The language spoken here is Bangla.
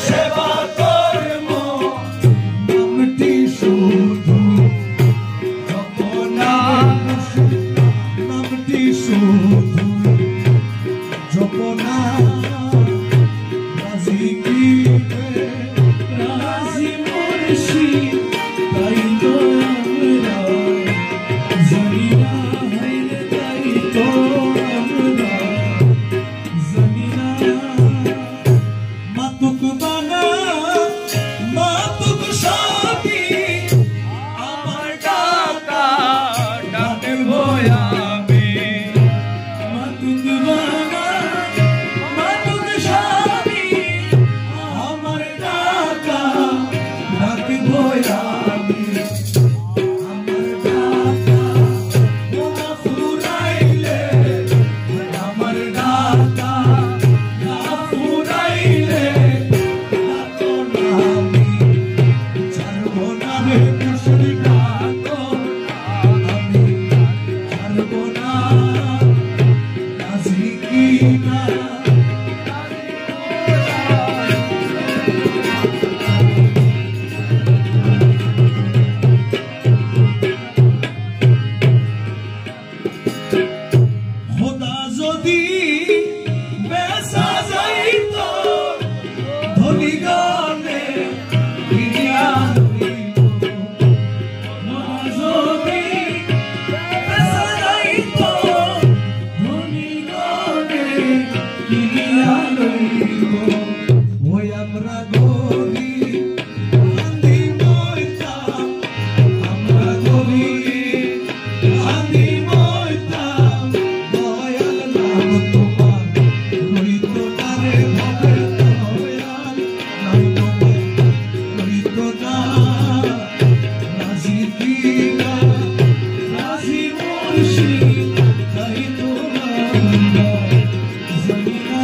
সেবা কর্ম নামটি শুধু জপনা, নামটি শুধু জপনা। রাজি কি রাজি মুর্শিদ তাই তো আমরা জানি না, হায়রে তাই তো আমরা জানি না। মাতুক বানা মাতুক সাথী আমার ডাকা ডাকব আমি। মাতুক বানা মাতুক সাথী আমার ডাকা ডাকব আমি। আমার ডাকা না ফুরাইলে, আমার ডাকা না ফুরাইলে ডাকো না আমি। ছাড়ব না রে মুর্শিদ ডাকো আমি, ছাড়ব না। রাজি কি না খোদা যদি বেচা যাইত ধনী গানে কিনিয়া লইত। খোদা যদি বেচা যাইত ধনী গানে কিনিয়া লইত। ওই আমরা গরিব কান্দি মইতাম, আমরা গরিব কান্দি মইতাম। দয়াল নাম তোমার লইত না রে ভবে, দয়াল নাম তোমার লইত না। রাজি কি না রাজি মুর্শিদ তাই তো আমরা জানি না।